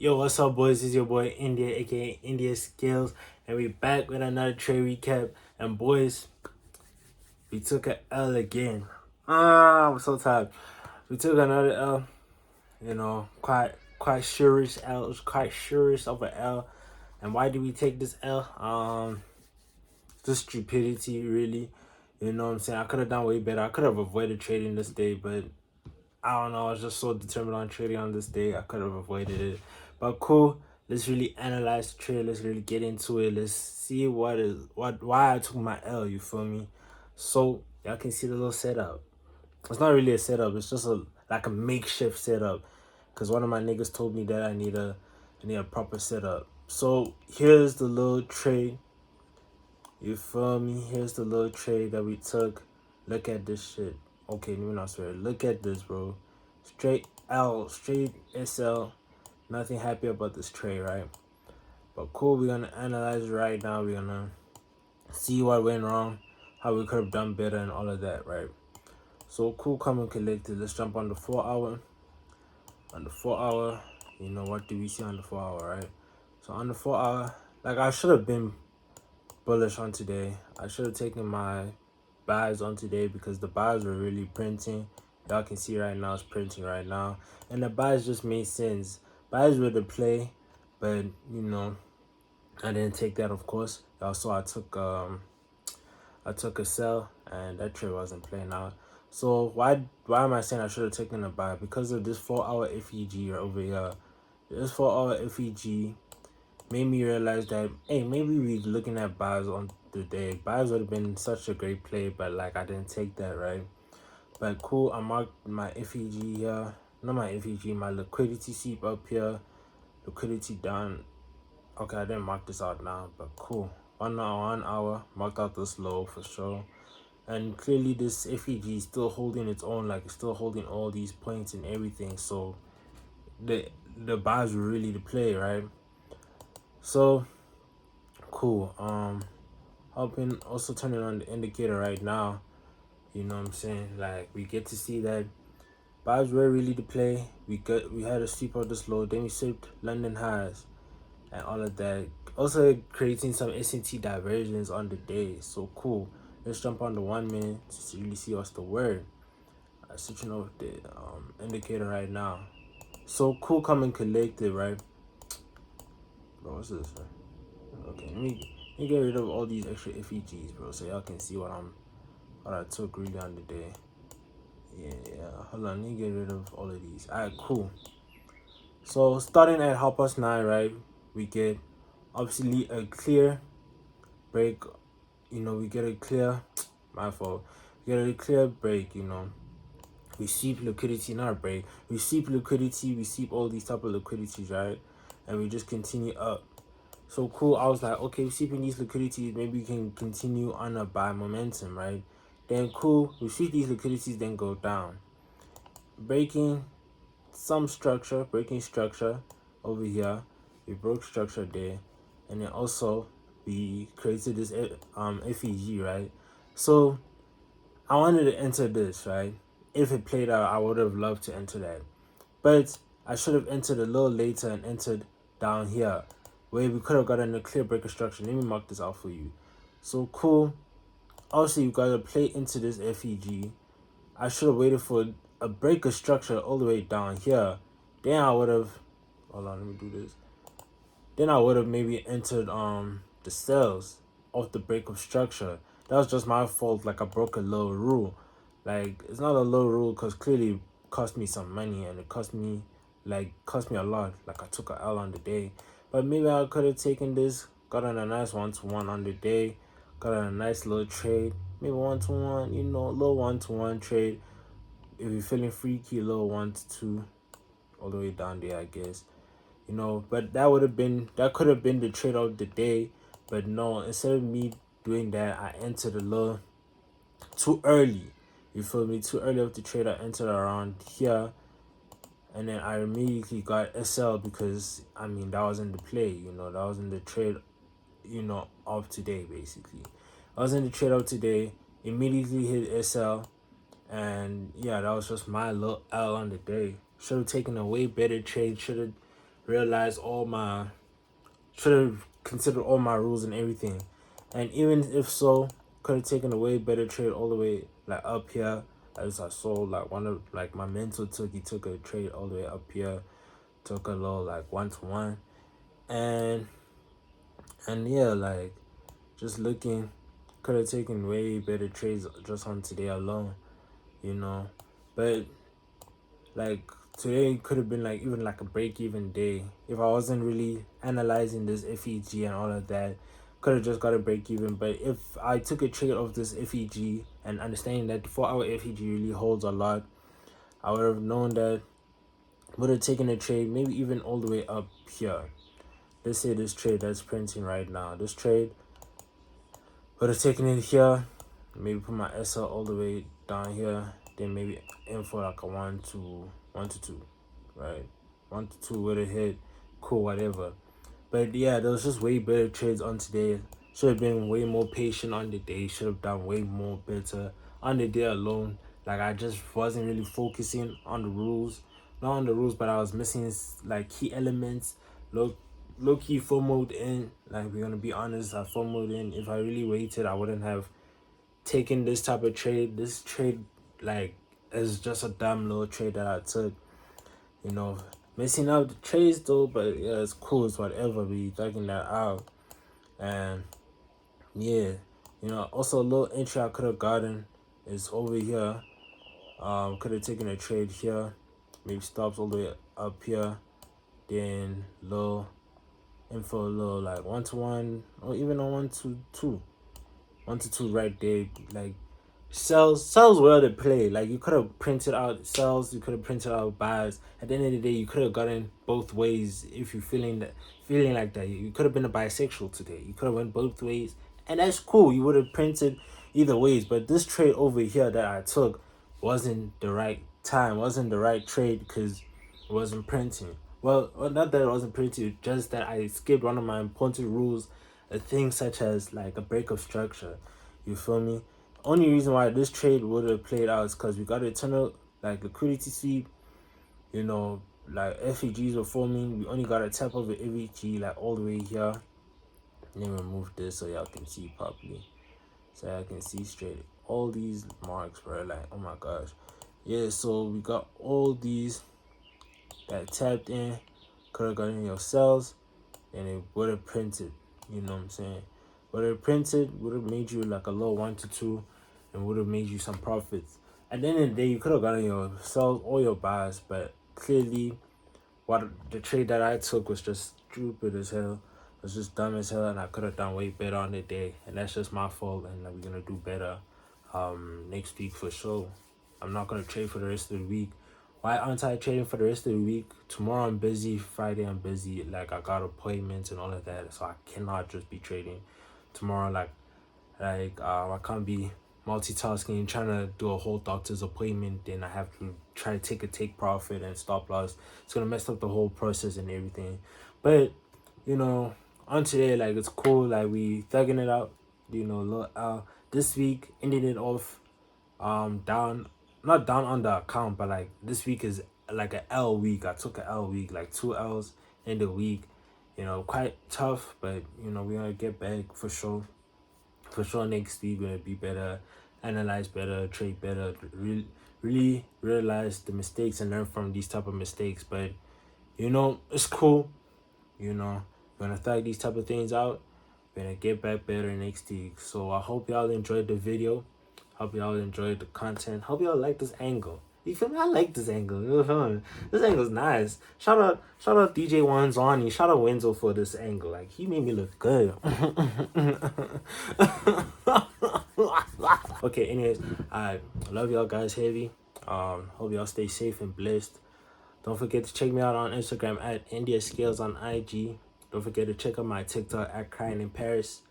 Yo, what's up, boys? It's your boy India, aka India Skills, and we back with another trade recap. And boys, we took a L again. I'm so tired. We took another L. Quite sure-ish L. It was quite sure-ish of a L. And why did we take this L? Just stupidity, really. You know what I'm saying? I could have done way better. I could have avoided trading this day, but I don't know. I was just so determined on trading on this day. I could have avoided it. But cool. Let's really analyze the trade. Let's really get into it. Let's see why I took my L. You feel me? So y'all can see the little setup. It's not really a setup. It's just like a makeshift setup. Cause one of my niggas told me that I need a proper setup. So here's the little trade. You feel me? Here's the little trade that we took. Look at this shit. Okay, let me not swear. Look at this, bro. Straight L, straight SL. Nothing happy about this trade, right? But cool, we're gonna analyze it right now. We're gonna see what went wrong, how we could have done better, and all of that, right? So cool, come and collected. Let's jump on the 4 hour. On the 4 hour, you know what do we see on the 4 hour, right? So on the 4 hour, like I should have been bullish on today. I should have taken my buys on today because the buys were really printing. Y'all can see right now it's printing right now, and the buys just made sense. Buys were the play, but you know I didn't take that, of course. Y'all saw I took a sell, and that trade wasn't playing out. So why am I saying I should have taken a buy? Because of this 4 hour FEG over here. This 4 hour FEG made me realize that, hey, maybe we're looking at buys on the day. Buys would have been such a great play, but like I didn't take that, right? But cool, I marked my FEG here. Not my FEG, my liquidity sweep up here. Liquidity down. Okay, I didn't mark this out now, but cool. 1 hour, marked out this low for sure. And clearly this FEG is still holding its own, like it's still holding all these points and everything. So the buys were really the play, right? So cool. Helping also turning on the indicator right now. You know what I'm saying? Like we get to see that buys were really the play. We had a sweep of this low, then we swept London highs and all of that. Also creating some S&T diversions on the day. So cool. Let's jump on the 1 minute to really see what's the word. Switching over the indicator right now. So cool, coming collected, right? Bro, what's this? Right? Okay, let me get rid of all these extra FEGs, bro, so y'all can see what I took really on the day. Yeah. Hold on, let me get rid of all of these. Alright, cool. So starting at 9:30, right? We get obviously a clear break. You know, we get a clear. My fault. We get a clear break. You know, we sweep liquidity, not a break. We sweep liquidity. We sweep all these type of liquidities, right? And we just continue up. So cool. I was like, okay, sweeping these liquidities, maybe we can continue on a buy momentum, right? Then cool, we sweep these liquidities, then go down. Breaking structure over here. We broke structure there. And then also we created this FEG, right? So I wanted to enter this, right? If it played out, I would have loved to enter that. But I should have entered a little later and entered down here, where we could have gotten a clear breaker structure. Let me mark this out for you. So cool. Also, you gotta play into this FEG. I should have waited for a breaker structure all the way down here. Then I would have. Hold on, let me do this. Then I would have maybe entered the cells of the breakup structure. That was just my fault. Like I broke a little rule. Like it's not a little rule because clearly it cost me some money and it cost me a lot. Like I took a L on the day, but maybe I could have taken this, got on a nice 1-to-1 on the day, got on a nice little trade, maybe 1-to-1, you know, little 1-to-1 trade. If you're feeling freaky, little 1-to-2, all the way down there, I guess. You know, but that could have been the trade of the day. But no, instead of me doing that, I entered a little too early. You feel me? Too early of the trade. I entered around here, and then I immediately got SL because I mean that was in the play. You know, that was in the trade. You know, of today basically. I was in the trade of today. Immediately hit SL, and yeah, that was just my little L on the day. Should have taken a way better trade. Should have realized should have considered all my rules and everything. And even if so, could have taken a way better trade all the way like up here. As I saw like one of like my mentor he took a trade all the way up here, took a little like 1-to-1. And yeah, like just looking, could have taken way better trades just on today alone, you know. But like today could have been like even like a break even day if I wasn't really analyzing this FEG and all of that. Could have just got a break even. But if I took a trade of this FEG and understanding that the 4-hour FEG really holds a lot, I would have known that, would have taken a trade maybe even all the way up here. Let's say this trade that's printing right now, this trade would have taken it here, maybe put my SL all the way down here, then maybe in for like a 1-to-2, right? 1-to-2 would have hit, cool, whatever. But yeah, there was just way better trades on today. Should have been way more patient on the day. Should have done way more better on the day alone. Like I just wasn't really focusing on the rules, not on the rules, but I was missing like key elements. Low key FOMO'd in. Like we're gonna be honest, I FOMO'd in. If I really waited, I wouldn't have taken this type of trade. This trade like is just a dumb little trade that I took. You know, messing up the trades though, but yeah, it's cool, it's whatever, we thugging that out. And yeah, you know, also a little entry I could have gotten is over here. Could have taken a trade here, maybe stops all the way up here, then low info low like 1-to-1 or even a 1-to-2. 1-to-2 right there, like sells were the play. Like you could have printed out sells, you could have printed out buys. At the end of the day, you could have gotten both ways. If you're feeling like that, you could have been a bisexual today. You could have went both ways, and that's cool. You would have printed either ways. But this trade over here that I took wasn't the right time, wasn't the right trade because it wasn't printing. Well, not that it wasn't printing, just that I skipped one of my important rules, a thing such as like a break of structure. You feel me? Only reason why this trade would have played out is because we got a ton of like liquidity sweep, you know, like FEGs were forming. We only got a tap of the FEG like all the way here. Let me remove this so y'all can see properly. So y'all can see straight. All these marks, bro, like oh my gosh. Yeah, so we got all these that tapped in, could have gotten your cells, and it would have printed. You know what I'm saying? Would have printed, would have made you like a low 1-to-2, and would have made you some profits. At the end of the day, you could have gotten your sells or your buys, but clearly, what the trade that I took was just stupid as hell. It was just dumb as hell, and I could have done way better on the day, and that's just my fault. And we're gonna do better next week for sure. I'm not gonna trade for the rest of the week. Why aren't I trading for the rest of the week? Tomorrow I'm busy, Friday I'm busy, like I got appointments and all of that, so I cannot just be trading tomorrow. Like I can't be multitasking, trying to do a whole doctor's appointment, then I have to try to take profit and stop loss. It's gonna mess up the whole process and everything. But you know, on today, like it's cool, like we thugging it out, you know. Little this week ended it off down, not down on the account, but like this week is like an L week. I took an L week, like 2 L's in the week, you know, quite tough, but you know, we're gonna get back for sure. For sure next week we're gonna be better, analyze better, trade better, really realize the mistakes and learn from these type of mistakes. But you know, it's cool, you know, we're gonna thug these type of things out. We're gonna get back better next week. So I hope y'all enjoyed the video. Hope y'all enjoyed the content. Hope y'all like this angle. You feel me? I like this angle. You feel me? This angle's nice. Shout out DJ Wanzani. Shout out Wenzel for this angle. Like he made me look good. Okay, anyways, I love y'all guys heavy. Hope y'all stay safe and blessed. Don't forget to check me out on Instagram at India Scales on IG. Don't forget to check out my TikTok at Crying in Paris.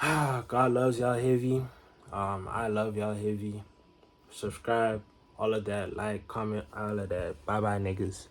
God loves y'all heavy. I love y'all heavy. Subscribe, all of that, like, comment, all of that. Bye bye, niggas.